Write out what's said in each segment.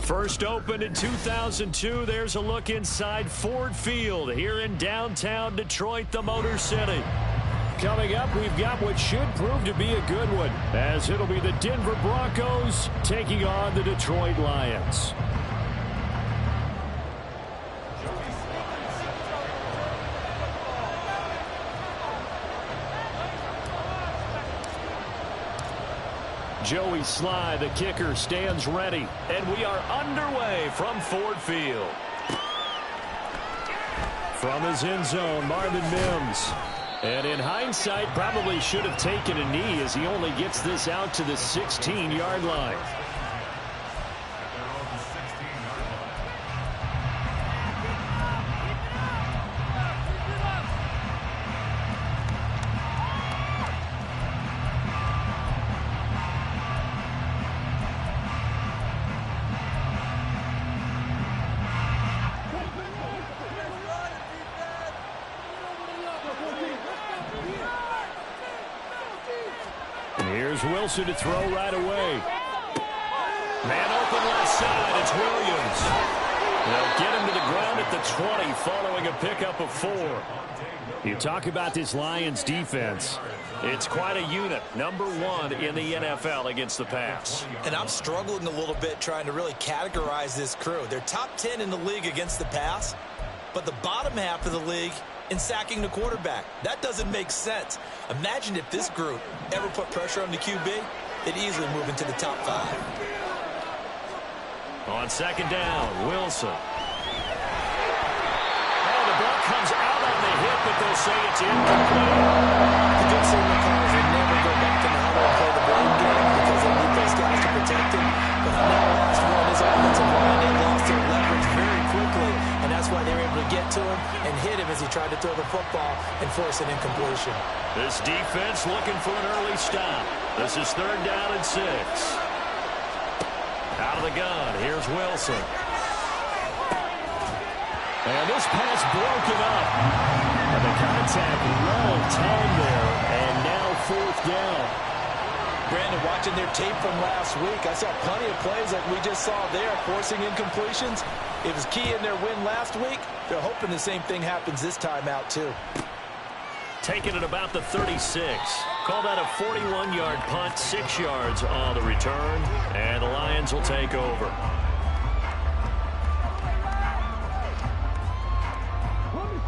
First opened in 2002, there's a look inside Ford Field here in downtown Detroit, the Motor City. Coming up, we've got what should prove to be a good one, as it'll be the Denver Broncos taking on the Detroit Lions. Joey Sly, the kicker, stands ready, and we are underway from Ford Field. From his end zone, Marvin Mims. And in hindsight, probably should have taken a knee as he only gets this out to the 16-yard line. Here's Wilson to throw right away. Man open left side. It's Williams. They'll get him to the ground at the 20 following a pickup of 4. You talk about this Lions defense. It's quite a unit. Number 1 in the NFL against the pass. And I'm struggling a little bit trying to really categorize this crew. They're top 10 in the league against the pass, but the bottom half of the league in sacking the quarterback. That doesn't make sense. Imagine if this group ever put pressure on the QB, they'd easily move into the top 5. On second down, Wilson. Oh, the ball comes out on the hit, but they'll say it's incomplete. The good signal calls will never go back in the huddle and play the blame game because they need those guys to protect him. But on that last one, his offensive line, they lost their leverage very quickly, and that's why they were able to get to him and hit him as he tried to throw the football and force an incompletion. This defense looking for an early stop. This is 3rd down and 6. Out of the gun, here's Wilson. And this pass broken up. And the contact long time there, and now 4th down. Brandon, watching their tape from last week, I saw plenty of plays like we just saw there, forcing incompletions. It was key in their win last week. They're hoping the same thing happens this time out, too. Taken at about the 36. Call that a 41-yard punt, 6 yards on the return, and the Lions will take over.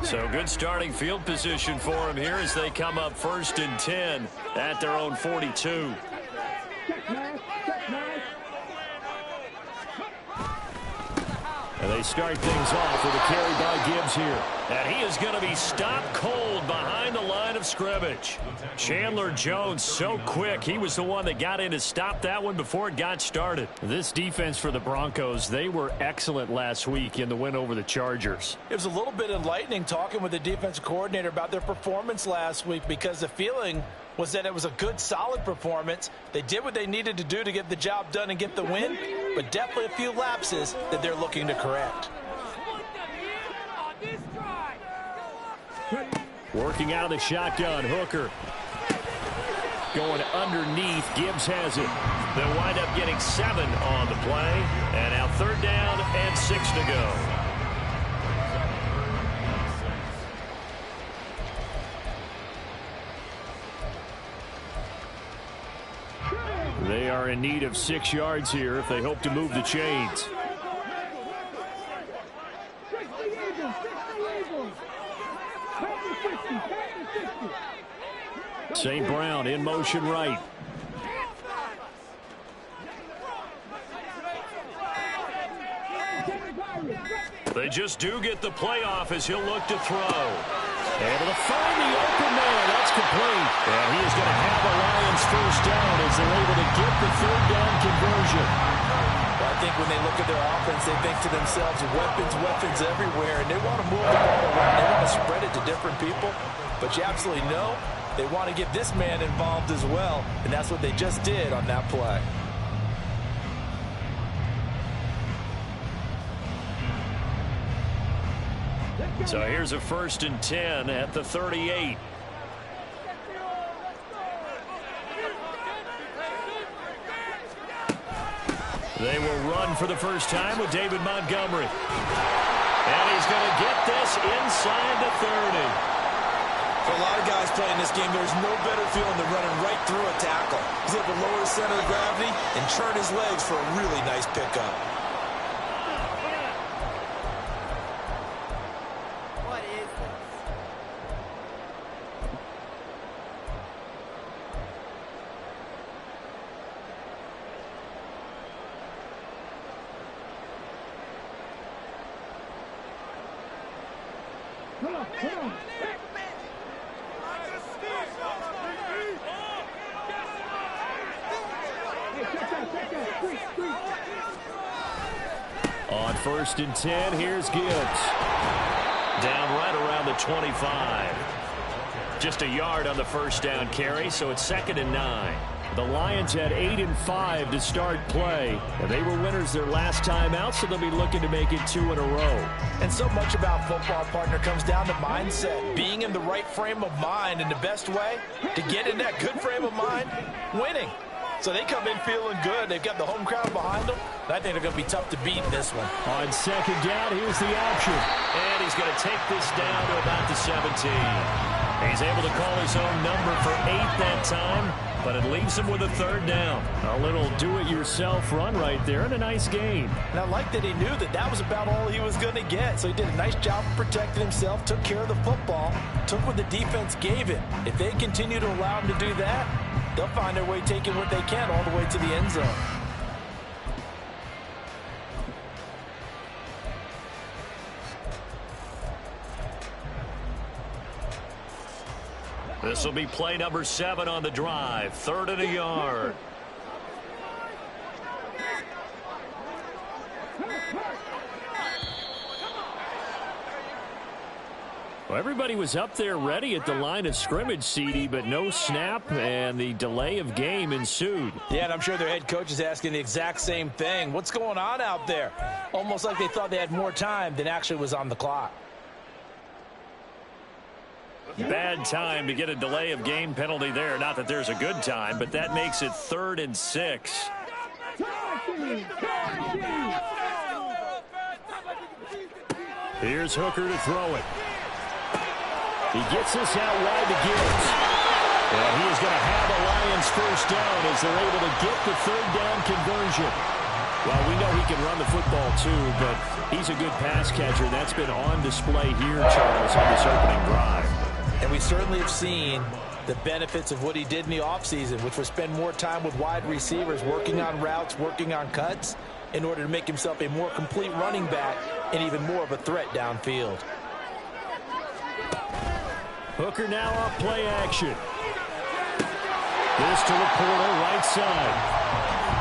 So good starting field position for them here as they come up 1st and 10 at their own 42. And they start things off with a carry by Gibbs here. And he is going to be stopped cold behind the line of scrimmage. Chandler Jones so quick. He was the one that got in to stop that one before it got started. This defense for the Broncos, they were excellent last week in the win over the Chargers. It was a little bit enlightening talking with the defensive coordinator about their performance last week because the feeling was that it was a good, solid performance. They did what they needed to do to get the job done and get the win, but definitely a few lapses that they're looking to correct. Working out of the shotgun, Hooker. Going underneath, Gibbs has it. They'll wind up getting 7 on the play, and now 3rd down and 6 to go. They are in need of 6 yards here if they hope to move the chains. St. Brown in motion right. They just do get the playoff as he'll look to throw. Able to find the open man. That's complete. And he is going to have the Lions 1st down as they're able to get the 3rd down conversion. Well, I think when they look at their offense, they think to themselves, weapons, weapons everywhere. And they want to move the ball around. They want to spread it to different people. But you absolutely know they want to get this man involved as well. And that's what they just did on that play. So here's a 1st and 10 at the 38. They will run for the first time with David Montgomery. And he's going to get this inside the 30. For a lot of guys playing this game, there's no better feeling than running right through a tackle. He's able to lower his center of gravity and turn his legs for a really nice pickup. What is this? Come on. On 1st and 10, here's Gibbs. Down right around the 25. Just a yard on the first down carry, so it's 2nd and 9. The Lions had 8 and 5 to start play, and they were winners their last time out, so they'll be looking to make it 2 in a row. And so much about football, partner, comes down to mindset. Being in the right frame of mind, and the best way to get in that good frame of mind, winning. So they come in feeling good. They've got the home crowd behind them. And I think they're going to be tough to beat in this one. On 2nd down, here's the option. And he's going to take this down to about the 17. He's able to call his own number for 8 that time, but it leaves him with a 3rd down. A little do-it-yourself run right there and a nice gain. And I like that he knew that that was about all he was going to get. So he did a nice job of protecting himself, took care of the football, took what the defense gave him. If they continue to allow him to do that, they'll find their way taking what they can all the way to the end zone. This will be play number 7 on the drive. 3rd and a yard. Well, everybody was up there ready at the line of scrimmage, CD, but no snap, and the delay of game ensued. Yeah, and I'm sure their head coach is asking the exact same thing. What's going on out there? Almost like they thought they had more time than actually was on the clock. Bad time to get a delay of game penalty there. Not that there's a good time, but that makes it 3rd and 6. Here's Hooker to throw it. He gets this out wide to Gibbs. And he is going to have a Lions first down as they're able to get the 3rd down conversion. Well, we know he can run the football too, but he's a good pass catcher. That's been on display here, Charles, on this opening drive. And we certainly have seen the benefits of what he did in the offseason, which was spend more time with wide receivers, working on routes, working on cuts, in order to make himself a more complete running back and even more of a threat downfield. Hooker now off play action. This to Laporta, right side.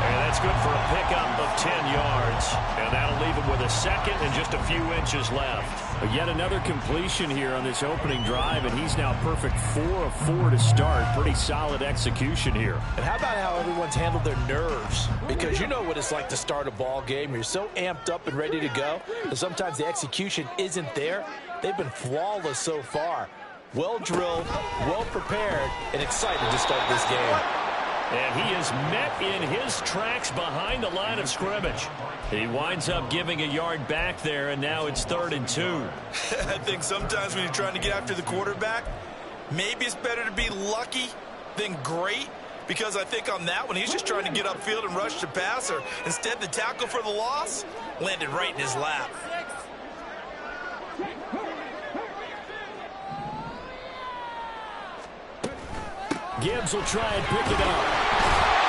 And that's good for a pickup of 10 yards. And that'll leave him with a 2nd and just a few inches left. Yet another completion here on this opening drive, and he's now perfect 4 of 4 to start. Pretty solid execution here. And how about how everyone's handled their nerves? Because you know what it's like to start a ball game. You're so amped up and ready to go, and sometimes the execution isn't there. They've been flawless so far. Well drilled, well prepared, and excited to start this game. And he is met in his tracks behind the line of scrimmage. He winds up giving a yard back there, and now it's 3rd and 2. I think sometimes when you're trying to get after the quarterback, maybe it's better to be lucky than great, because I think on that one, he's just trying to get upfield and rush the passer. Instead, the tackle for the loss landed right in his lap. Gibbs will try and pick it up.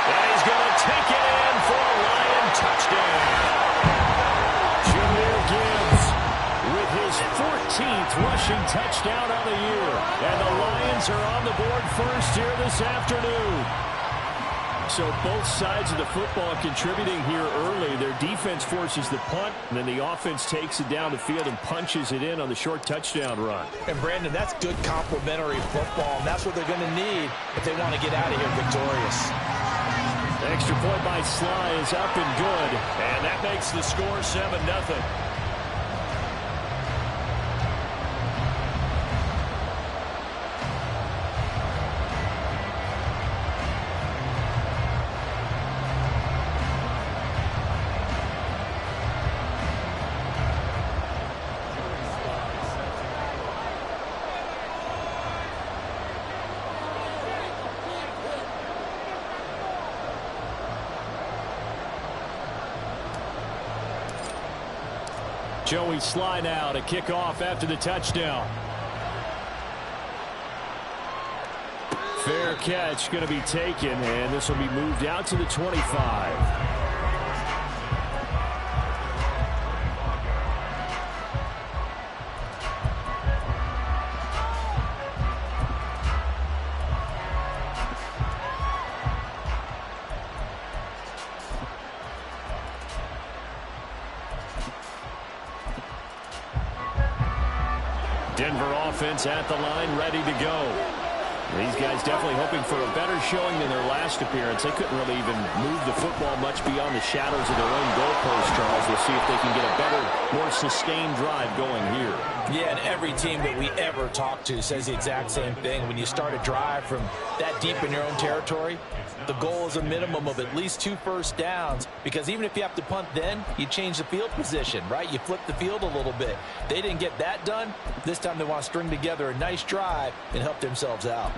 And he's going to take it in for a Lion touchdown. Jahmyr Gibbs with his 14th rushing touchdown on the year. And the Lions are on the board first here this afternoon. So both sides of the football contributing here early. Their defense forces the punt, and then the offense takes it down the field and punches it in on the short touchdown run. And, Brandon, that's good complementary football, and that's what they're going to need if they want to get out of here victorious. Extra point by Sly is up and good, and that makes the score 7-0. Joey Sly now to kick off after the touchdown. Fair catch going to be taken, and this will be moved out to the 25. Denver offense at the line, ready to go. These guys definitely hoping for a better showing than their last appearance. They couldn't really even move the football much beyond the shadows of their own goalpost, Charles. We'll see if they can get a better, more sustained drive going here. Yeah, and every team that we ever talk to says the exact same thing. When you start a drive from that deep in your own territory, the goal is a minimum of at least 2 first downs, because even if you have to punt then, you change the field position, right? You flip the field a little bit. They didn't get that done. This time they want to string together a nice drive and help themselves out.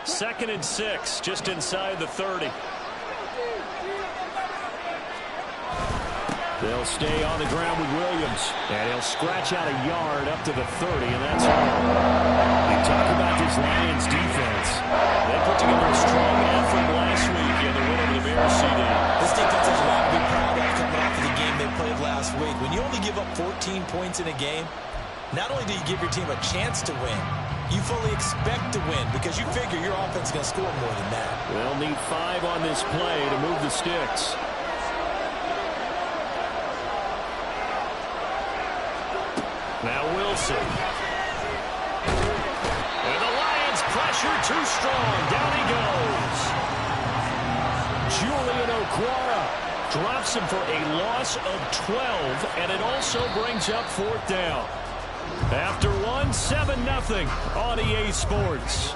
2nd and 6, just inside the 30. They'll stay on the ground with Williams, and he'll scratch out a yard up to the 30, and that's all. You talk about this Lions defense. They put together a strong effort last week in the win over the Bears CD. This defense has a lot to be proud of coming off of the game they played last week. When you only give up 14 points in a game, not only do you give your team a chance to win, you fully expect to win because you figure your offense is going to score more than that. They'll need 5 on this play to move the sticks. Now Wilson. And the Lions pressure too strong. Down he goes. Julian Okwara drops him for a loss of 12, and it also brings up 4th down. After 1, 7-0 on EA Sports.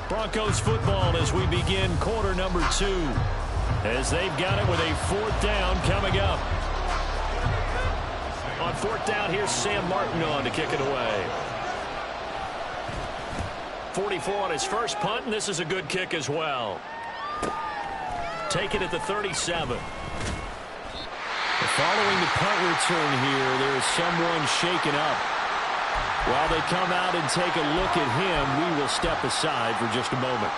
Broncos football as we begin quarter number 2. As they've got it with a 4th down coming up. On 4th down, here's Sam Martin on to kick it away. 44 on his first punt, and this is a good kick as well. Take it at the 37. Following the punt return here, there is someone shaken up. While they come out and take a look at him, we will step aside for just a moment.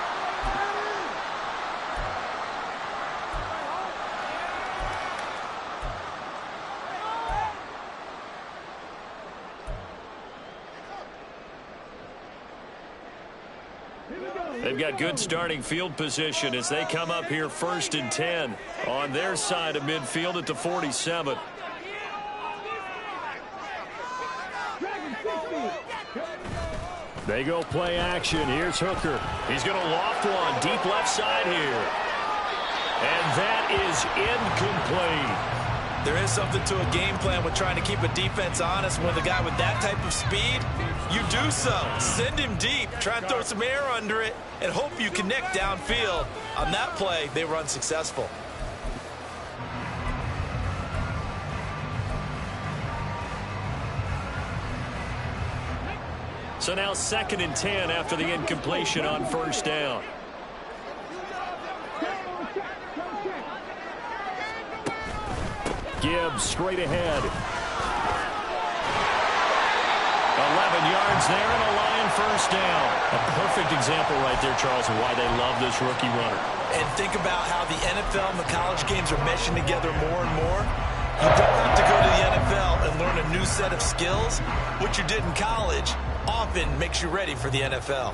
They've got good starting field position as they come up here 1st and 10 on their side of midfield at the 47. They go play action. Here's Hooker. He's going to loft one deep left side here. And that is incomplete. There is something to a game plan with trying to keep a defense honest. When the guy with that type of speed, you do so. Send him deep. Try and throw some air under it and hope you connect downfield. On that play, they were unsuccessful. So now 2nd and 10 after the incompletion on 1st down. Gibbs straight ahead. 11 yards there and a Lion 1st down. A perfect example right there, Charles, of why they love this rookie runner. And think about how the NFL and the college games are meshing together more and more. You don't have to go to the NFL and learn a new set of skills. What you did in college often makes you ready for the NFL.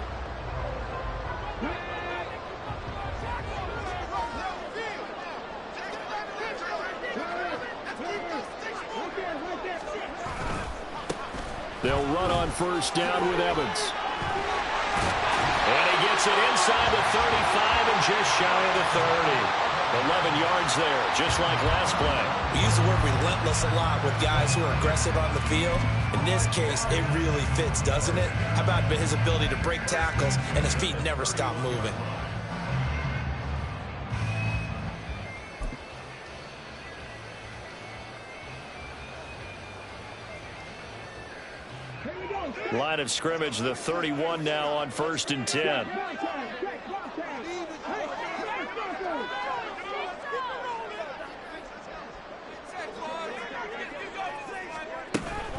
They'll run on 1st down with Evans. And he gets it inside the 35 and just shy of the 30. 11 yards there, just like last play. We use the word relentless a lot with guys who are aggressive on the field. In this case, it really fits, doesn't it? How about his ability to break tackles and his feet never stop moving? Line of scrimmage, the 31 now on 1st and 10.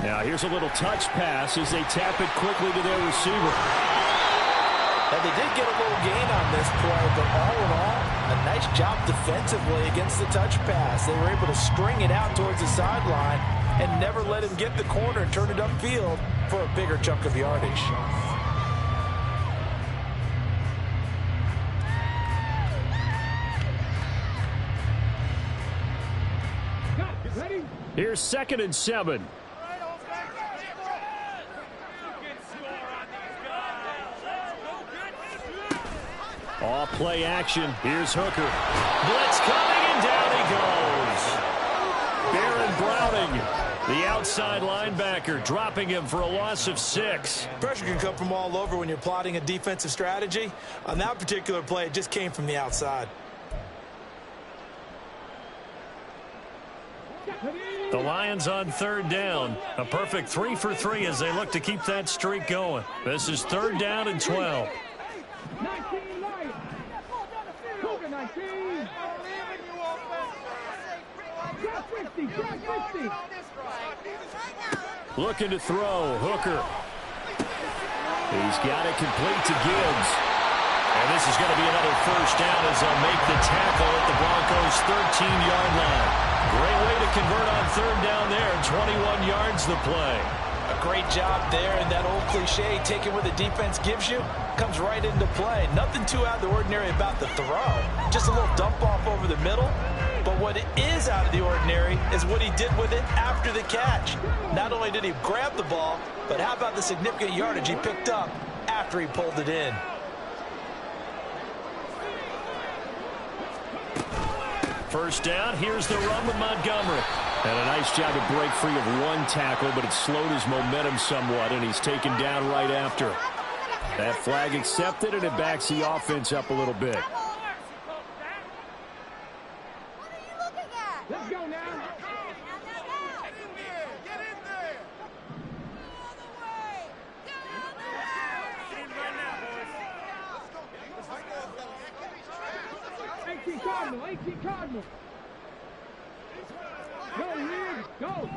Now here's a little touch pass as they tap it quickly to their receiver. And they did get a little gain on this play, but all in all, a nice job defensively against the touch pass. They were able to string it out towards the sideline and never let him get the corner and turn it upfield for a bigger chunk of yardage. Here's 2nd and 7. Off play action. Here's Hooker. Blitz coming, and down he goes. Baron Browning, the outside linebacker, dropping him for a loss of 6. Pressure can come from all over when you're plotting a defensive strategy. On that particular play, it just came from the outside. The Lions on 3rd down. A perfect 3 for 3 as they look to keep that streak going. This is 3rd down and 12. 19 Lions. Cougar 19. Drop 50. Drop 50. Looking to throw. Hooker. He's got it complete to Gibbs. And this is going to be another 1st down as they'll make the tackle at the Broncos' 13-yard line. Great way to convert on 3rd down there. 21 yards the play. A great job there, and that old cliche, taking what the defense gives you, comes right into play. Nothing too out of the ordinary about the throw. Just a little dump off over the middle. But what is out of the ordinary is what he did with it after the catch. Not only did he grab the ball, but how about the significant yardage he picked up after he pulled it in. First down, here's the run with Montgomery. And a nice job to break free of one tackle, but it slowed his momentum somewhat, and he's taken down right after. That flag accepted, and it backs the offense up a little bit. Let's go now. Get in there. Cardinal, 18 Cardinal. Go, Reed, go.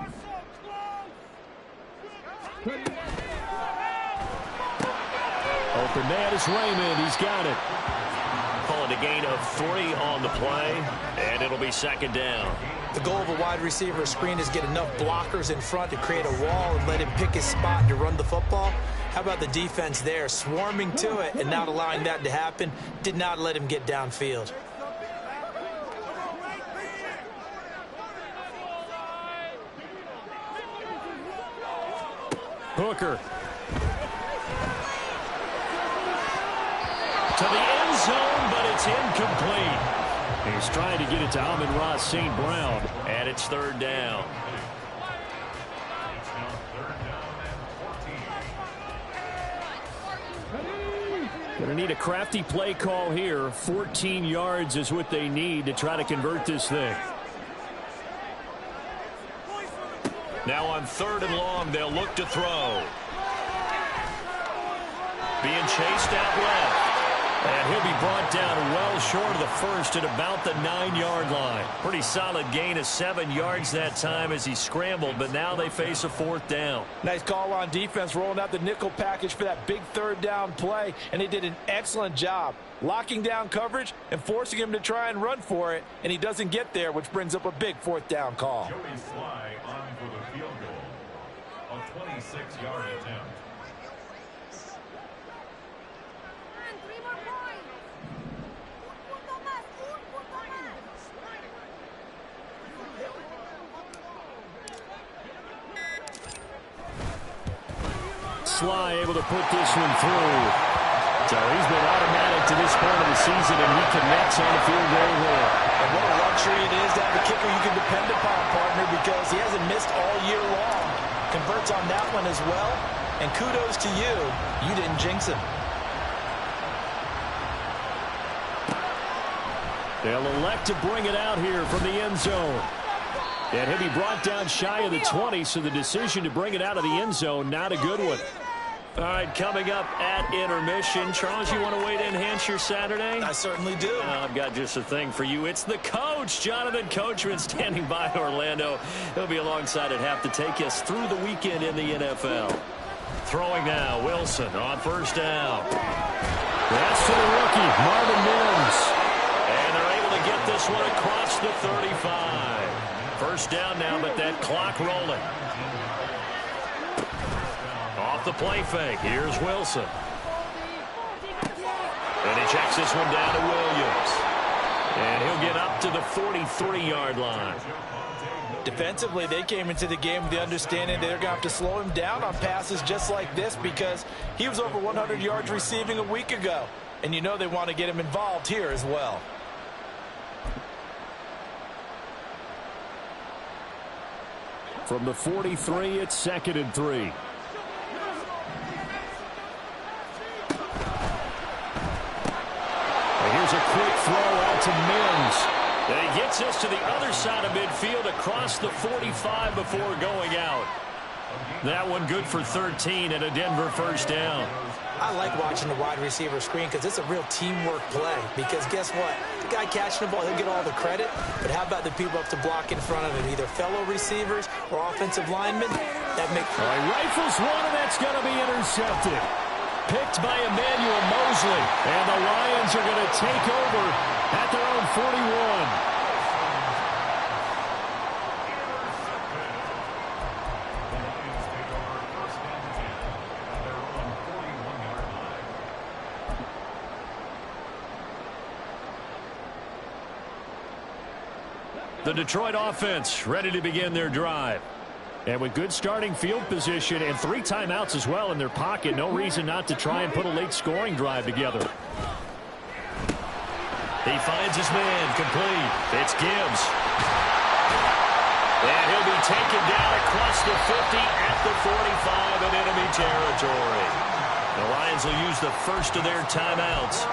Open man is Raymond. He's got it. Calling a gain of 3 on the play, and it'll be 2nd down. The goal of a wide receiver screen is get enough blockers in front to create a wall and let him pick his spot to run the football. How about the defense there, swarming to it and not allowing that to happen? Did not let him get downfield. Hooker. To the end zone, but it's incomplete. He's trying to get it to Amon-Ra St. Brown, and it's 3rd down. Going to need a crafty play call here. 14 yards is what they need to try to convert this thing. Now on 3rd and long, they'll look to throw. Being chased out left. And he'll be brought down well short of the first at about the 9-yard line. Pretty solid gain of 7 yards that time as he scrambled, but now they face a 4th down. Nice call on defense, rolling out the nickel package for that big 3rd down play, and they did an excellent job locking down coverage and forcing him to try and run for it, and he doesn't get there, which brings up a big 4th down call. Joey Sly on for the field goal. A 26-yard attempt. Sly able to put this one through. So he's been automatic to this point of the season, and he connects on the field goal there. And what a luxury it is to have a kicker you can depend upon, partner, because he hasn't missed all year long. Converts on that one as well, and kudos to you. You didn't jinx him. They'll elect to bring it out here from the end zone. And he'll be brought down shy of the 20, so the decision to bring it out of the end zone, not a good one. All right, coming up at intermission. Charles, you want to wait to enhance your Saturday? I certainly do. I've got just a thing for you. It's the coach, Jonathan Coachman, standing by in Orlando. He'll be alongside at half to take us through the weekend in the NFL. Throwing now, Wilson on first down. That's to the rookie, Marvin Mims. And they're able to get this one across the 35. First down now, but that clock rolling. Off the play fake. Here's Wilson. And he checks this one down to Williams. And he'll get up to the 43-yard line. Defensively, they came into the game with the understanding they're going to have to slow him down on passes just like this because he was over 100 yards receiving a week ago. And you know they want to get him involved here as well. From the 43, it's 2nd and 3. Here's a quick throw out to Mims. And he gets us to the other side of midfield across the 45 before going out. That one good for 13 and a Denver first down. I like watching the wide receiver screen because it's a real teamwork play. Because guess what? The guy catching the ball, he'll get all the credit. But how about the people up to block in front of him? Either fellow receivers or offensive linemen. That makes... All right, rifles one, and that's going to be intercepted. Picked by Emmanuel Mosley. And the Lions are going to take over at their own 41. The Detroit offense ready to begin their drive. And with good starting field position and 3 timeouts as well in their pocket, no reason not to try and put a late scoring drive together. He finds his man complete. It's Gibbs. And he'll be taken down across the 50 at the 45 in enemy territory. The Lions will use the first of their timeouts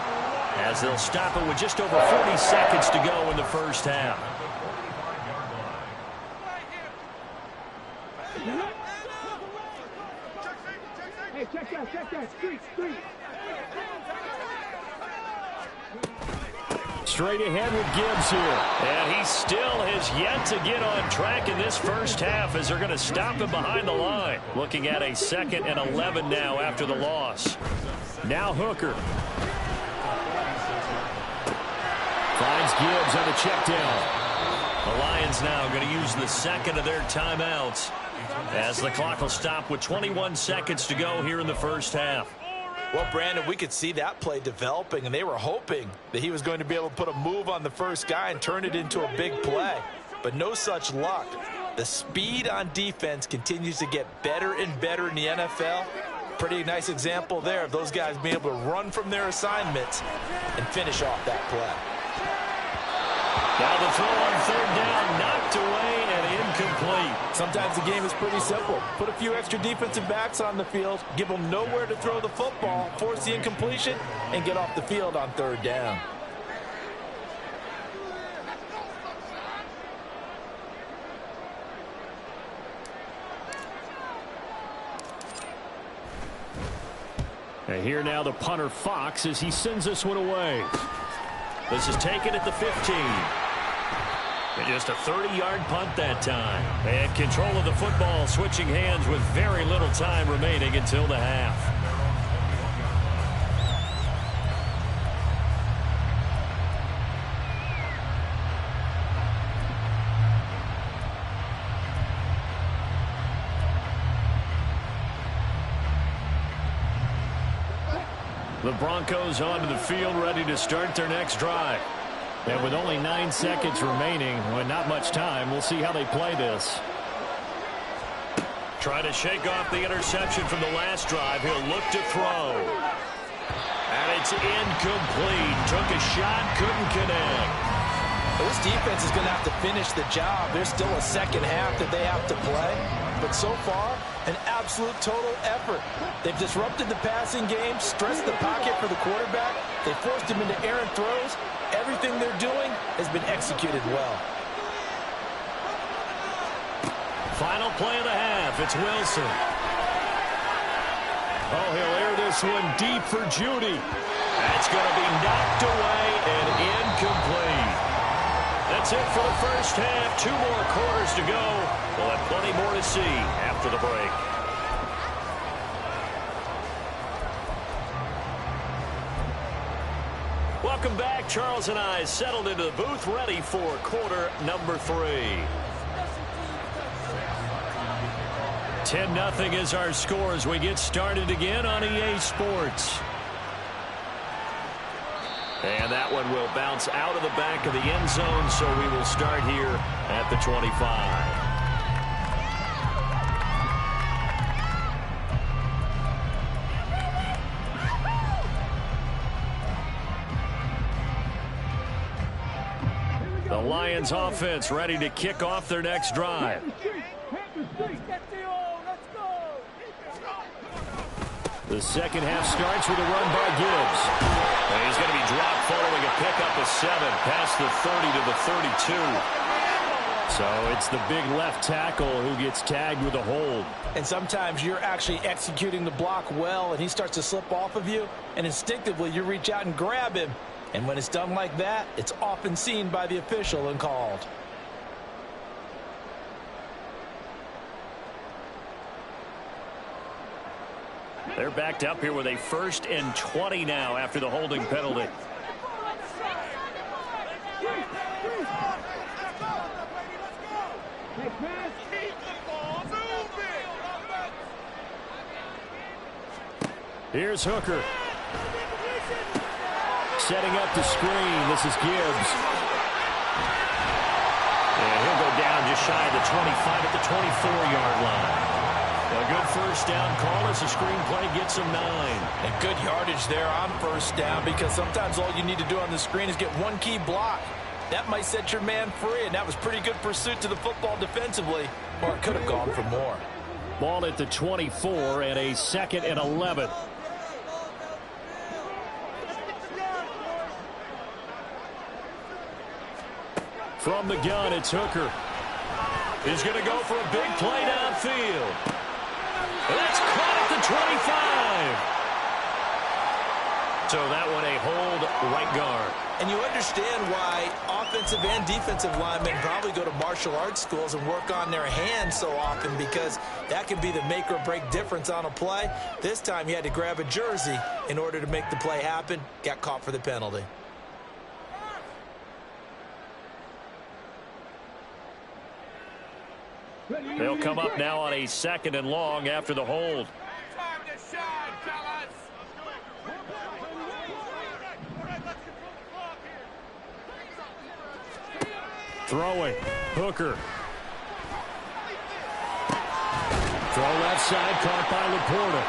as they'll stop it with just over 40 seconds to go in the first half. Hey, check that. Street. Straight ahead with Gibbs here. And he still has yet to get on track in this first half as they're going to stop him behind the line. Looking at a 2nd and 11 now after the loss. Now Hooker. Finds Gibbs on the check down. The Lions now going to use the second of their timeouts as the clock will stop with 21 seconds to go here in the first half. Well, Brandon, we could see that play developing, and they were hoping that he was going to be able to put a move on the first guy and turn it into a big play. But no such luck. The speed on defense continues to get better and better in the NFL. Pretty nice example there of those guys being able to run from their assignments and finish off that play. Now the throw on 3rd down, knocked away and incomplete. Sometimes the game is pretty simple. Put a few extra defensive backs on the field, give them nowhere to throw the football, force the incompletion, and get off the field on 3rd down. And here now the punter Fox as he sends this one away. This is taken at the 15. And just a 30-yard punt that time. And control of the football switching hands with very little time remaining until the half. The Broncos onto the field ready to start their next drive. And with only 9 seconds remaining, with not much time, we'll see how they play this. Try to shake off the interception from the last drive. He'll look to throw. And it's incomplete. Took a shot, couldn't connect. Well, this defense is going to have to finish the job. There's still a second half that they have to play. But so far, an absolute total effort. They've disrupted the passing game, stressed the pocket for the quarterback. They forced him into errant throws. Everything they're doing has been executed well. Final play of the half. It's Wilson. Oh, he'll air this one deep for Judy. That's going to be knocked away and incomplete. That's it for the first half. 2 more quarters to go. We'll have plenty more to see after the break. Welcome back. Charles and I settled into the booth, ready for quarter number 3. 10-0 is our score as we get started again on EA Sports. And that one will bounce out of the back of the end zone, so we will start here at the 25. The Lions offense ready to kick off their next drive. The second half starts with a run by Gibbs. And he's going to be dropped following a pickup of 7 past the 30 to the 32. So it's the big left tackle who gets tagged with a hold. And sometimes you're actually executing the block well, and he starts to slip off of you, and instinctively you reach out and grab him. And when it's done like that, it's often seen by the official and called. They're backed up here with a 1st and 20 now after the holding penalty. Here's Hooker. Setting up the screen. This is Gibbs. And he'll go down just shy of the 25 at the 24-yard line. A good first down call as the screenplay gets him 9. And good yardage there on first down, because sometimes all you need to do on the screen is get one key block. That might set your man free, and that was pretty good pursuit to the football defensively, or it could have gone for more. Ball at the 24 and a 2nd and 11. From the gun, it's Hooker. He's going to go for a big play downfield. That's caught at the 25. So that one a hold right guard. And you understand why offensive and defensive linemen probably go to martial arts schools and work on their hands so often, because that can be the make or break difference on a play. This time he had to grab a jersey in order to make the play happen. Got caught for the penalty. They'll come up now on a 2nd and long after the hold. Throwing. Hooker. Throw left side, caught by Laporta.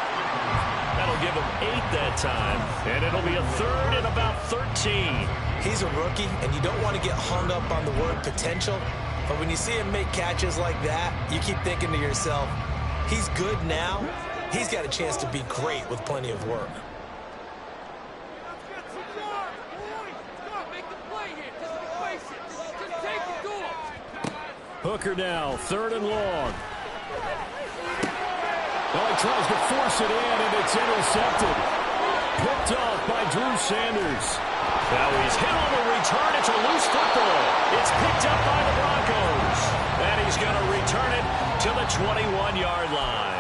That'll give him 8 that time, and it'll be a 3rd and about 13. He's a rookie, and you don't want to get hung up on the word potential. But when you see him make catches like that, you keep thinking to yourself, he's good now. He's got a chance to be great with plenty of work. Hooker now, 3rd and long. Well, he tries to force it in, and it's intercepted. Picked off by Drew Sanders. Now he's hit on the return. It's a loose football. It's picked up by the Broncos. And he's going to return it to the 21-yard line.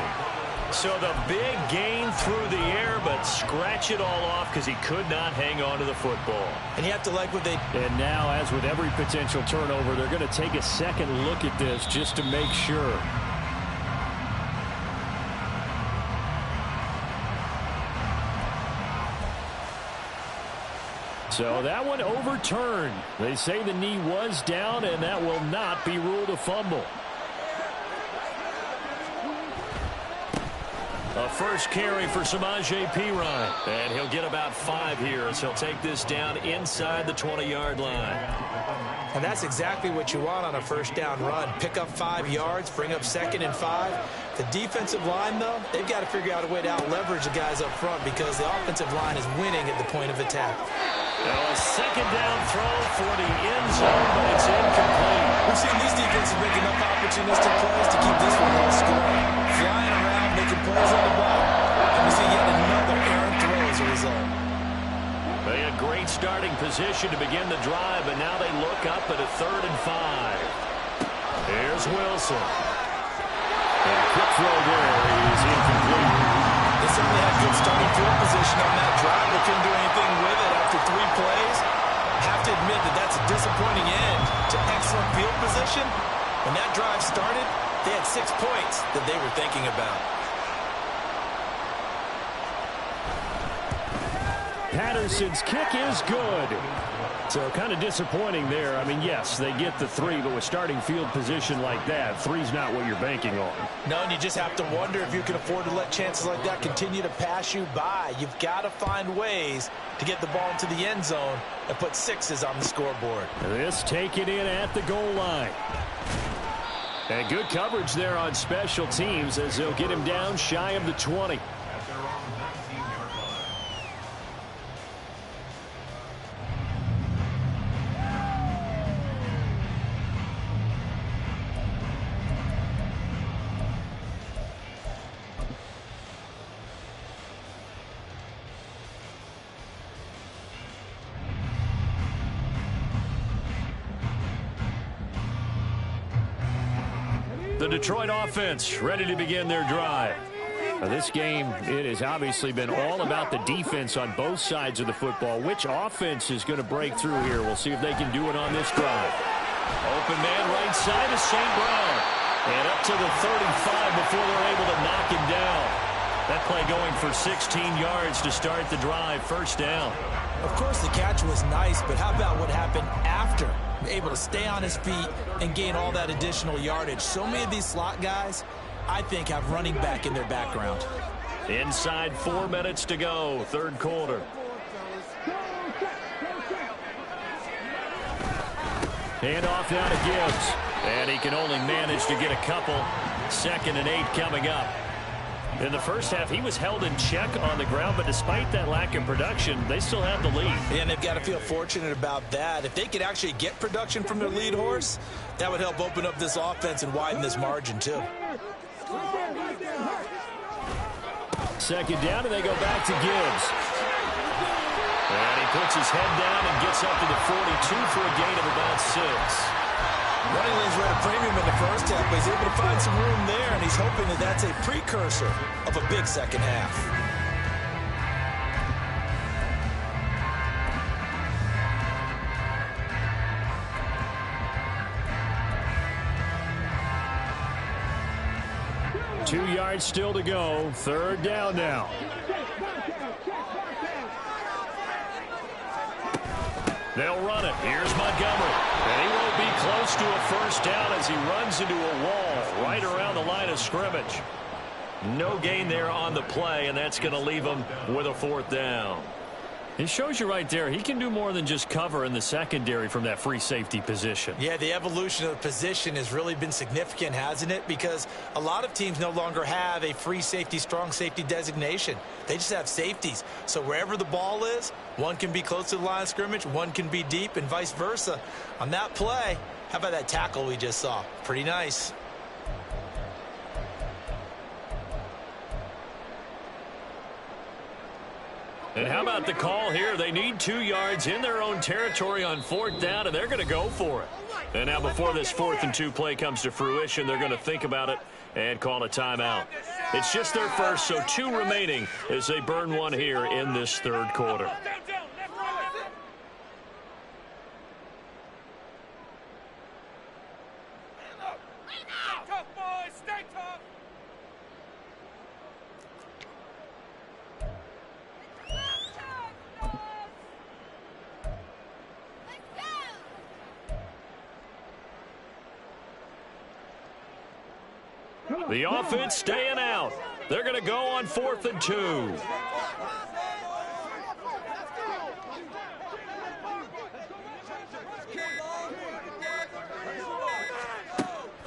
So the big gain through the air, but scratch it all off because he could not hang on to the football. And you have to like what they... And now, as with every potential turnover, they're going to take a second look at this just to make sure. So that one overturned. They say the knee was down, and that will not be ruled a fumble. A first carry for Samaje Perine. And he'll get about 5 here as he'll take this down inside the 20-yard line. And that's exactly what you want on a first down run. Pick up 5 yards, bring up 2nd and 5. The defensive line, though, they've got to figure out a way to out-leverage the guys up front because the offensive line is winning at the point of attack. Now a 2nd down throw for the end zone, but it's incomplete. We've seen these defenses make enough opportunistic plays to keep this one low scoring. Flying around, making plays on the ball. And we see starting position to begin the drive, and now they look up at a 3rd and 5. Here's Wilson. And a quick throw there is incomplete. They certainly had good starting field position on that drive, but couldn't do anything with it after 3 plays. I have to admit that that's a disappointing end to excellent field position. When that drive started, they had 6 points that they were thinking about. Patterson's kick is good. So kind of disappointing there. I mean, yes, they get the 3, but with starting field position like that, 3's not what you're banking on. No, and you just have to wonder if you can afford to let chances like that continue to pass you by. You've got to find ways to get the ball into the end zone and put 6s on the scoreboard. This taken in at the goal line. And good coverage there on special teams as they'll get him down shy of the 20. At their own 19-yard line. The Detroit offense ready to begin their drive. Now, this game, it has obviously been all about the defense on both sides of the football. Which offense is going to break through here? We'll see if they can do it on this drive. Open man right side is St. Brown. And up to the 35 before they're able to knock him down. That play going for 16 yards to start the drive. First down. Of course, the catch was nice, but how about what happened after? Able to stay on his feet and gain all that additional yardage. So many of these slot guys, I think, have running back in their background. Inside 4 minutes to go, 3rd quarter. Hand off now to Gibbs. And he can only manage to get a couple. 2nd and 8 coming up. In the first half, he was held in check on the ground, but despite that lack of production, they still have the lead. And they've got to feel fortunate about that. If they could actually get production from their lead horse, that would help open up this offense and widen this margin, too. 2nd down, and they go back to Gibbs. And he puts his head down and gets up to the 42 for a gain of about 6. Running lanes were at a premium in the first half, but he's able to find some room there, and he's hoping that that's a precursor of a big second half. Two yards still to go. 3rd down now. They'll run it. Here's Montgomery. And he won't be close to a first down as he runs into a wall right around the line of scrimmage. No gain there on the play, and that's going to leave him with a 4th down. It shows you right there, he can do more than just cover in the secondary from that free safety position. Yeah, the evolution of the position has really been significant, hasn't it? Because a lot of teams no longer have a free safety, strong safety designation. They just have safeties. So wherever the ball is, one can be close to the line of scrimmage, one can be deep, and vice versa. On that play, how about that tackle we just saw? Pretty nice. And how about the call here? They need 2 yards in their own territory on 4th down, and they're going to go for it. And now before this 4th and 2 play comes to fruition, they're going to think about it and call a timeout. It's just their first, so 2 remaining as they burn one here in this 3rd quarter. The offense staying out. They're going to go on 4th and 2.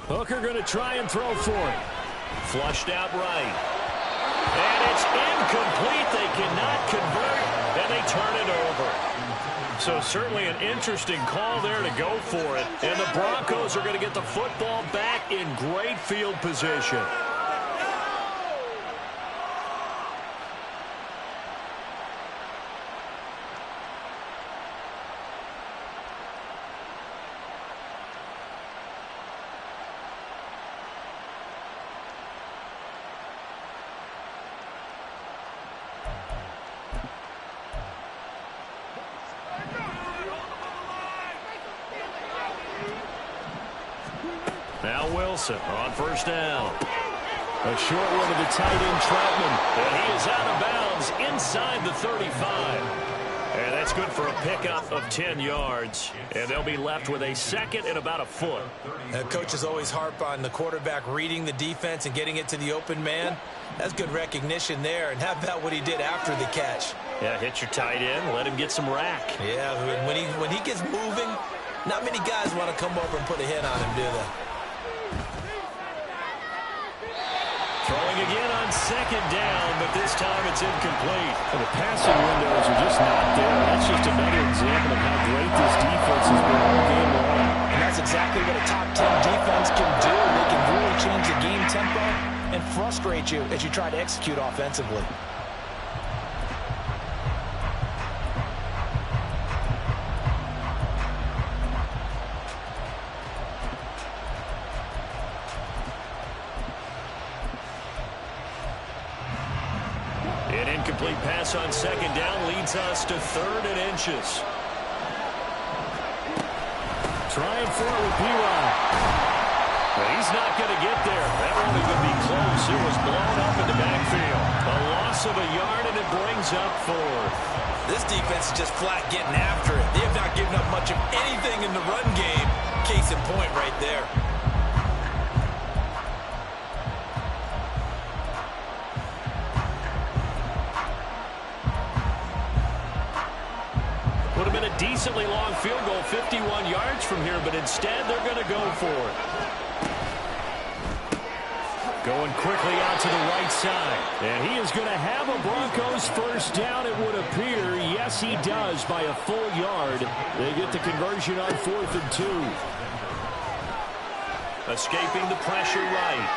Hooker going to try and throw for it. Flushed out right. And it's incomplete. They cannot convert, and they turn it over. So certainly an interesting call there to go for it. And the Broncos are going to get the football back in great field position. Wilson on first down. A short one to the tight end, Troutman. And he is out of bounds inside the 35. And that's good for a pickup of 10 yards. And they'll be left with a second and about a foot. Coaches always harp on the quarterback reading the defense and getting it to the open man. That's good recognition there. And how about what he did after the catch? Yeah, hit your tight end, let him get some rack. Yeah, when he gets moving, not many guys want to come over and put a hit on him, do they? Throwing again on second down, but this time it's incomplete. Well, the passing windows are just not there. That's just another example of how great this defense has been all game long. And that's exactly what a top 10 defense can do. They can really change the game tempo and frustrate you as you try to execute offensively. An incomplete pass on second down leads us to 3rd and inches. Trying for it with P-Rod. He's not going to get there. That won't even be close. It was blown up in the backfield. A loss of a yard, and it brings up 4th. This defense is just flat getting after it. They have not given up much of anything in the run game. Case in point right there. Would have been a decently long field goal, 51 yards from here, but instead they're going to go for it. Going quickly out to the right side. And he is going to have a Broncos first down, it would appear. Yes, he does by a full yard. They get the conversion on 4th and 2. Escaping the pressure right.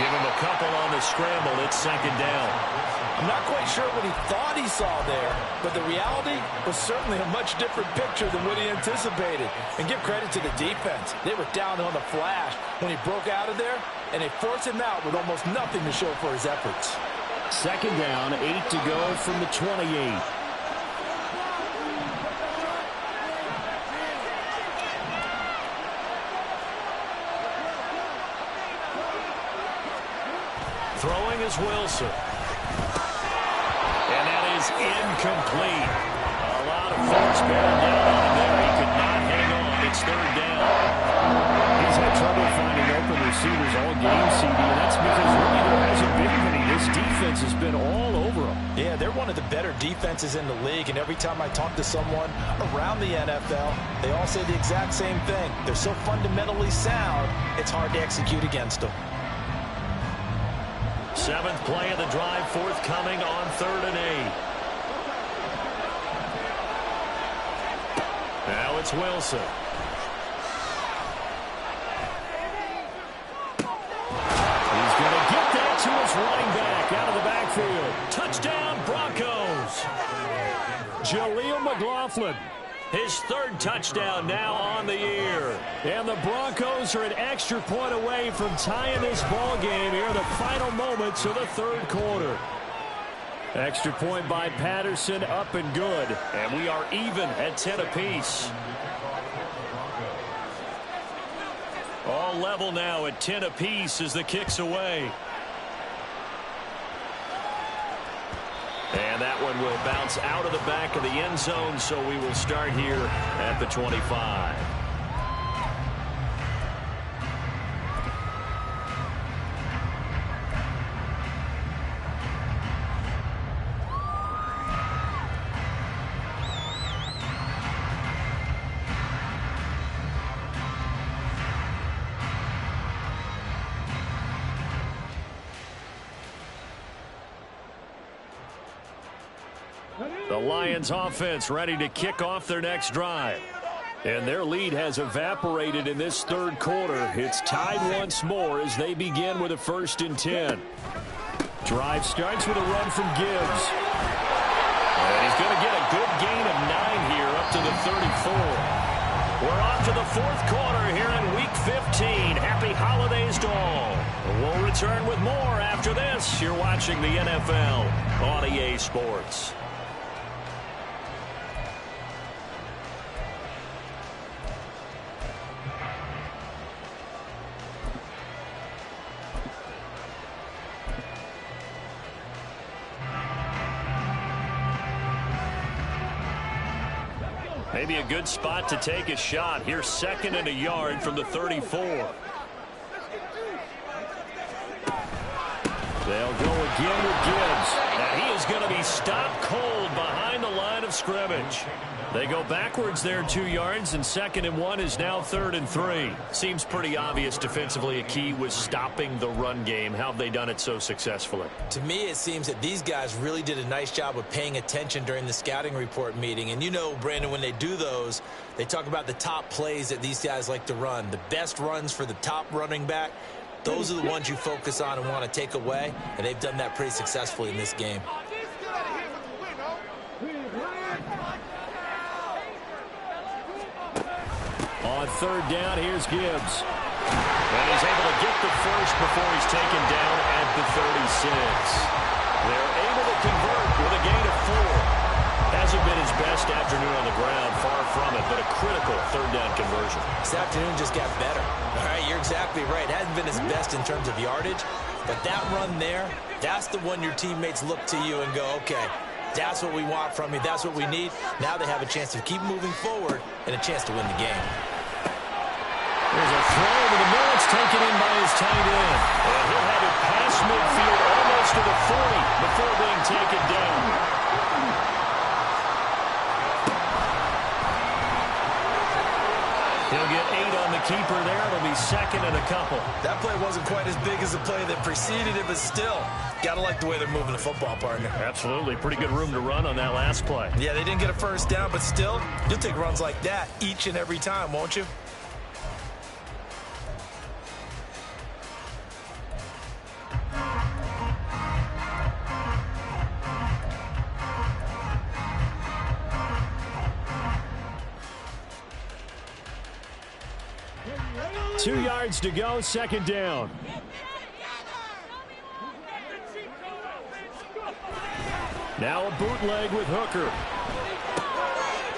Give him a couple on the scramble. It's second down. I'm not quite sure what he thought he saw there, but the reality was certainly a much different picture than what he anticipated. And give credit to the defense. They were down on the flash when he broke out of there, and they forced him out with almost nothing to show for his efforts. Second down, 8 to go from the 28. Throwing is Wilson. And that is incomplete. A lot of folks bearing down on him there. He could not hang on. It's 3rd down. He's had trouble finding open receivers all game, CD, and that's because really there hasn't been many. This defense has been all over them. Yeah, they're one of the better defenses in the league, and every time I talk to someone around the NFL, they all say the exact same thing. They're so fundamentally sound, it's hard to execute against them. 7th play of the drive, forthcoming on 3rd and 8. Now it's Wilson. He's going to get that to his running back out of the backfield. Touchdown, Broncos. Jaleel McLaughlin. His 3rd touchdown now on the year. And the Broncos are an extra point away from tying this ball game here in the final moments of the 3rd quarter. Extra point by Patterson, up and good. And we are even at 10 apiece. All level now at 10 apiece as the kick's away. And that one will bounce out of the back of the end zone, so we will start here at the 25. The Lions offense ready to kick off their next drive. And their lead has evaporated in this 3rd quarter. It's tied once more as they begin with a 1st and 10. Drive starts with a run from Gibbs. And he's going to get a good gain of 9 here up to the 34. We're off to the 4th quarter here in Week 15. Happy holidays to all. We'll return with more after this. You're watching the NFL on EA Sports. Maybe a good spot to take a shot. Here's 2nd and a yard from the 34. They'll go again with Gibbs. And he is going to be stopped cold behind the line of scrimmage. They go backwards there 2 yards, and 2nd and 1 is now 3rd and 3. Seems pretty obvious defensively a key was stopping the run game. How have they done it so successfully? To me, it seems that these guys really did a nice job of paying attention during the scouting report meeting. And you know, Brandon, when they do those, they talk about the top plays that these guys like to run. The best runs for the top running back. Those are the ones you focus on and want to take away, and they've done that pretty successfully in this game. On 3rd down, here's Gibbs. And he's able to get the first before he's taken down at the 36. They're able to convert with a gain of 4. Hasn't been his best afternoon on the ground, far from it, but a critical 3rd down conversion. This afternoon just got better. All right, you're exactly right. It hasn't been his best in terms of yardage, but that run there, that's the one your teammates look to you and go, okay, that's what we want from you. That's what we need. Now they have a chance to keep moving forward and a chance to win the game. There's a throw to the middle. It's taken in by his tight end. And he'll have it past midfield almost to the 40 before being taken down. He'll get 8 on the keeper there. It'll be 2nd and a couple. That play wasn't quite as big as the play that preceded it, but still, got to like the way they're moving the football, partner. Absolutely. Pretty good room to run on that last play. Yeah, they didn't get a first down, but still, you'll take runs like that each and every time, won't you? Two yards to go, 2nd down. Now a bootleg with Hooker.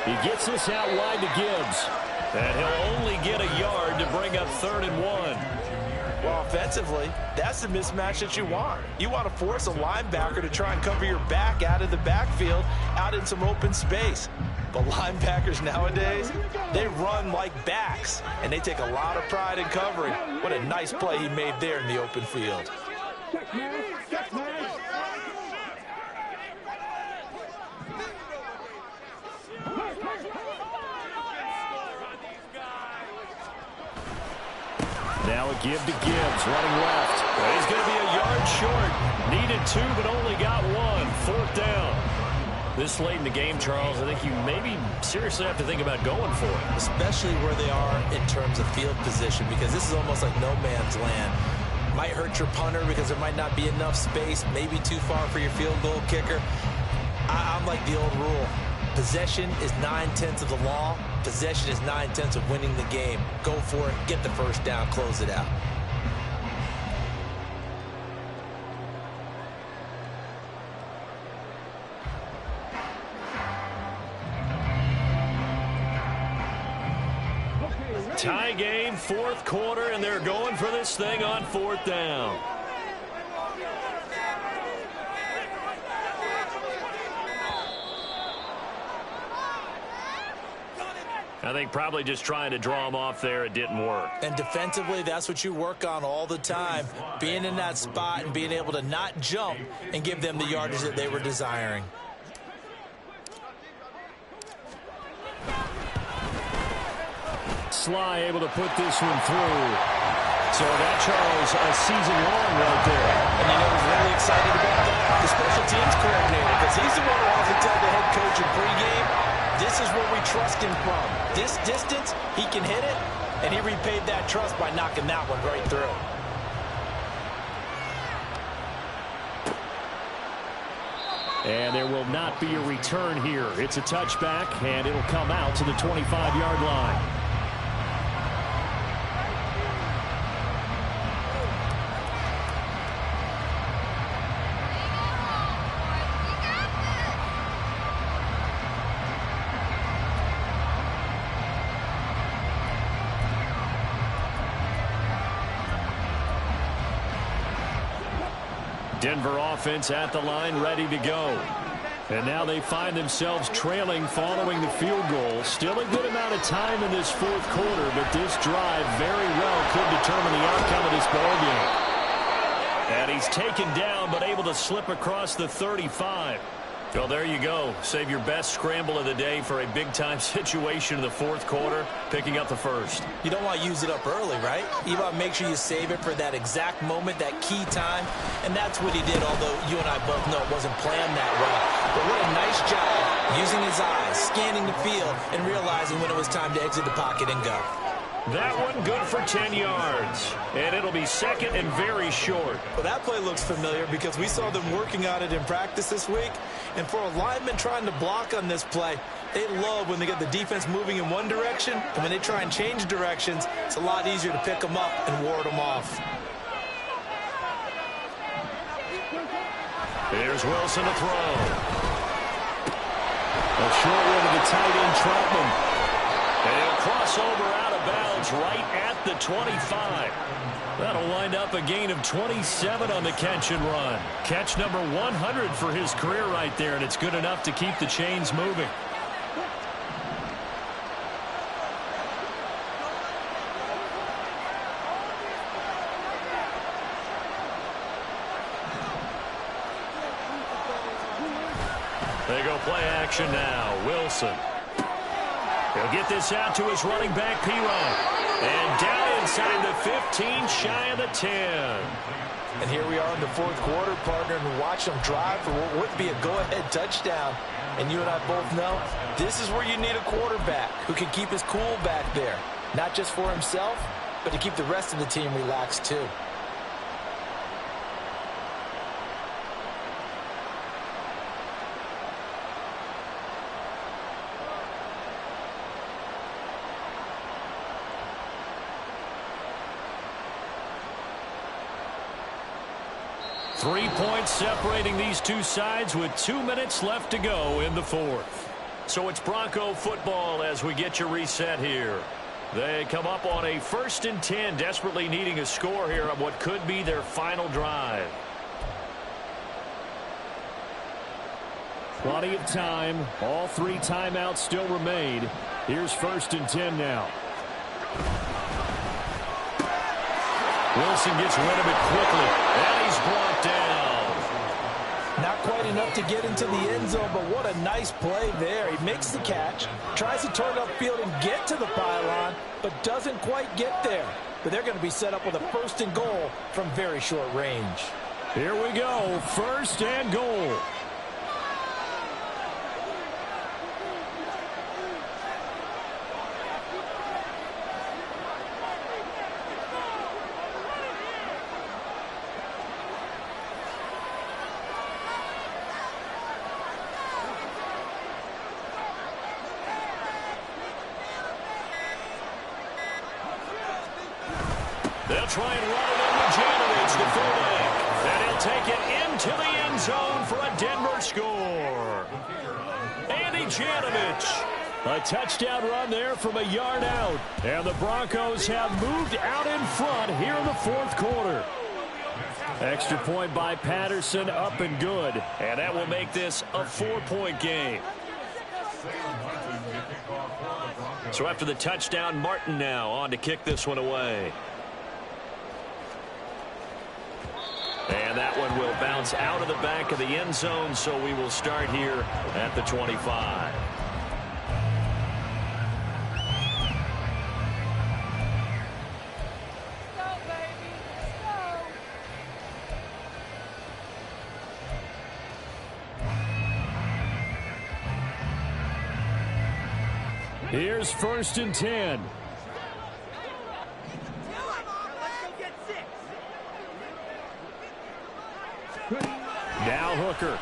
He gets this out wide to Gibbs. And he'll only get a yard to bring up 3rd and 1. Well, offensively, that's the mismatch that you want. You want to force a linebacker to try and cover your back out of the backfield, out in some open space. But linebackers nowadays, they run like backs, and they take a lot of pride in covering. What a nice play he made there in the open field. Now a give to Gibbs, running left. He's going to be a yard short. Needed 2, but only got 1. 4th down. This late in the game, Charles, I think you maybe seriously have to think about going for it. Especially where they are in terms of field position, because this is almost like no man's land. Might hurt your punter because there might not be enough space, maybe too far for your field goal kicker. I'm like the old rule. Possession is 9/10 of the law. Possession is 9/10 of winning the game. Go for it, get the first down, close it out. Tie game, 4th quarter, and they're going for this thing on 4th down. I think probably just trying to draw him off there, it didn't work. And defensively, that's what you work on all the time. Being in that spot and being able to not jump and give them the yardage that they were desiring. Sly able to put this one through. So that, Charles, a season long right there. And you know who's really excited about that? The special teams coordinator, because he's the one who often tells the head coach in pregame, this is where we trust him from. This distance, he can hit it, and he repaid that trust by knocking that one right through. And there will not be a return here. It's a touchback, and it'll come out to the 25-yard line. Denver offense at the line, ready to go. And now they find themselves trailing following the field goal. Still a good amount of time in this fourth quarter, but this drive very well could determine the outcome of this ballgame. And he's taken down, but able to slip across the 35. Well, there you go. Save your best scramble of the day for a big-time situation in the fourth quarter, picking up the first. You don't want to use it up early, right? You want to make sure you save it for that exact moment, that key time. And that's what he did, although you and I both know it wasn't planned that way. But what a nice job using his eyes, scanning the field, and realizing when it was time to exit the pocket and go. That one good for 10 yards. And it'll be second and very short. Well, that play looks familiar because we saw them working on it in practice this week. And for a lineman trying to block on this play, they love when they get the defense moving in one direction. And when they try and change directions, it's a lot easier to pick them up and ward them off. Here's Wilson to throw. A short one to the tight end, Troutman. And he'll cross over out of bounds right at the 25. That'll wind up a gain of 27 on the catch and run. Catch number 100 for his career right there, and it's good enough to keep the chains moving. They go play action now. Wilson. He'll get this out to his running back, P-Rod. And down inside the 15, shy of the 10. And here we are in the fourth quarter, partner, and watch them drive for what would be a go-ahead touchdown. And you and I both know this is where you need a quarterback who can keep his cool back there. Not just for himself, but to keep the rest of the team relaxed too. Three points separating these two sides with 2 minutes left to go in the fourth. So it's Bronco football as we get you reset here. They come up on a 1st and 10, desperately needing a score here on what could be their final drive. Plenty of time. All 3 timeouts still remain. Here's 1st and 10 now. Wilson gets rid of it quickly, and he's brought down. Not quite enough to get into the end zone, but what a nice play there. He makes the catch, tries to turn upfield and get to the pylon, but doesn't quite get there. But they're going to be set up with a 1st and goal from very short range. Here we go, 1st and goal. They'll try and run it in with Janovich, the fullback. And he'll take it into the end zone for a Denver score. Andy Janovich. A touchdown run there from a yard out. And the Broncos have moved out in front here in the fourth quarter. Extra point by Patterson, up and good. And that will make this a 4-point game. So after the touchdown, Martin now on to kick this one away. And that one will bounce out of the back of the end zone, so we will start here at the 25. Here's 1st and 10. Now Hooker.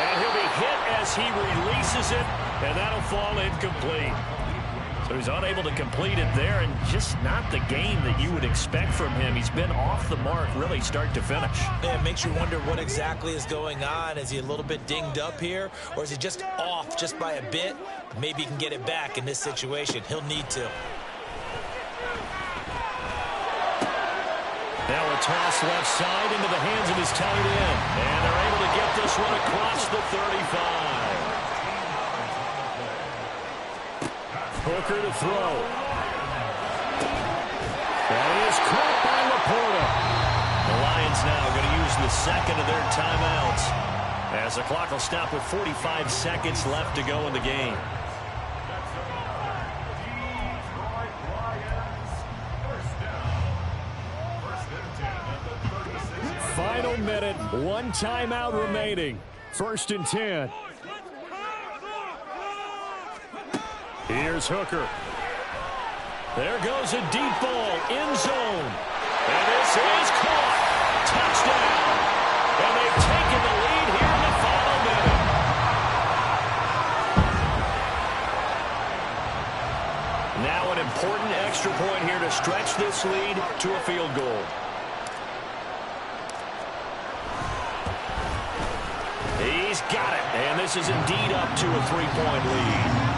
And he'll be hit as he releases it, and that'll fall incomplete. So he's unable to complete it there, and just not the game that you would expect from him. He's been off the mark really start to finish. Yeah, it makes you wonder what exactly is going on. Is he a little bit dinged up here, or is he just off just by a bit? Maybe he can get it back in this situation. He'll need to. Now a toss left side into the hands of his tight end. And they're able to get this one across the 35. Hooker to throw. That is caught by Laporta. The Lions now going to use the second of their timeouts as the clock will stop with 45 seconds left to go in the game. Final minute, one timeout remaining. 1st and 10. Here's Hooker. There goes a deep ball, end zone. And this is caught. Touchdown. And they've taken the lead here in the final minute. Now an important extra point here to stretch this lead to a field goal. He's got it. And this is indeed up to a 3-point lead.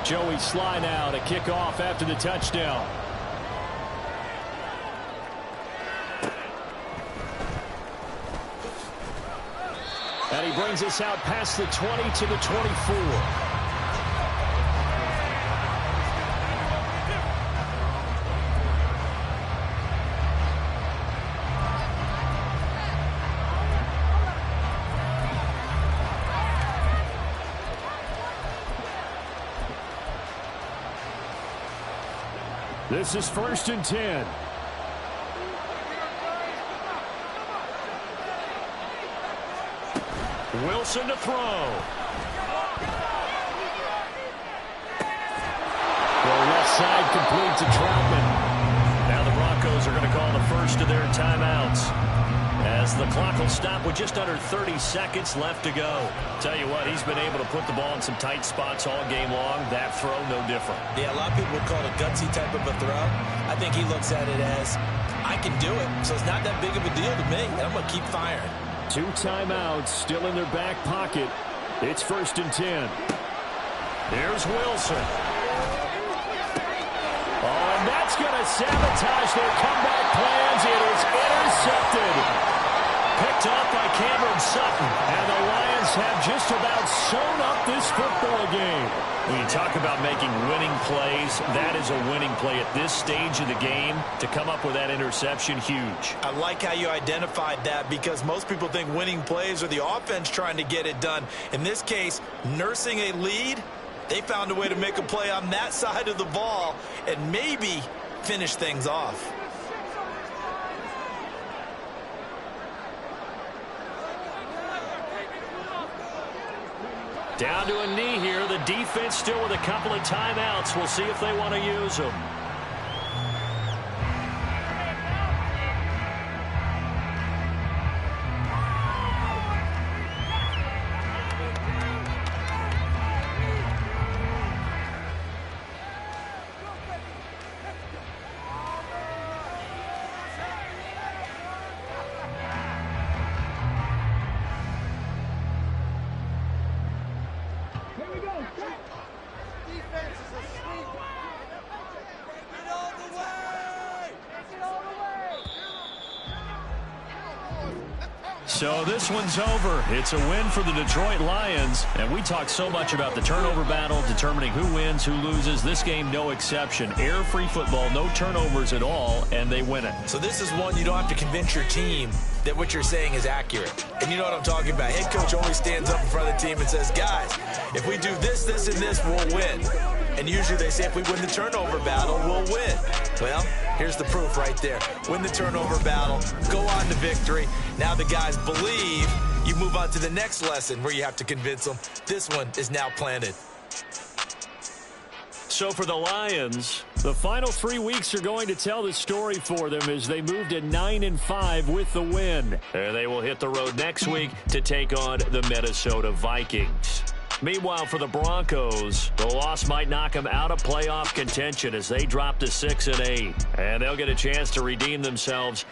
Joey Sly now to kick off after the touchdown. And he brings us out past the 20 to the 24. This is 1st and 10. Wilson to throw. The left side complete to Troutman. Now the Broncos are going to call the first of their timeouts as the clock will stop with just under 30 seconds left to go. Tell you what, he's been able to put the ball in some tight spots all game long. That throw, no different. Yeah, a lot of people would call it a gutsy type of a throw. I think he looks at it as, I can do it, so it's not that big of a deal to me, and I'm going to keep firing. 2 timeouts still in their back pocket. It's 1st and 10. Here's Wilson. Oh, and that's going to sabotage their comeback plans. It is intercepted. Picked off by Cameron Sutton. And the Lions have just about sewn up this football game. When you talk about making winning plays, that is a winning play at this stage of the game. To come up with that interception, huge. I like how you identified that because most people think winning plays are the offense trying to get it done. In this case, nursing a lead, they found a way to make a play on that side of the ball and maybe finish things off. Down to a knee here. The defense still with a couple of timeouts. We'll see if they want to use them. So this one's over. It's a win for the Detroit Lions. And we talked so much about the turnover battle, determining who wins, who loses. This game, no exception. Error-free football, no turnovers at all, and they win it. So this is one you don't have to convince your team that what you're saying is accurate. And you know what I'm talking about. Head coach always stands up in front of the team and says, guys, if we do this, this, and this, we'll win. And usually they say if we win the turnover battle, we'll win. Well, here's the proof right there. Win the turnover battle, go on to victory. Now the guys believe. You move on to the next lesson where you have to convince them. This one is now planted. So for the Lions, the final 3 weeks are going to tell the story for them as they move to 9-5 with the win. And they will hit the road next week to take on the Minnesota Vikings. Meanwhile, for the Broncos, the loss might knock them out of playoff contention as they drop to 6-8. And they'll get a chance to redeem themselves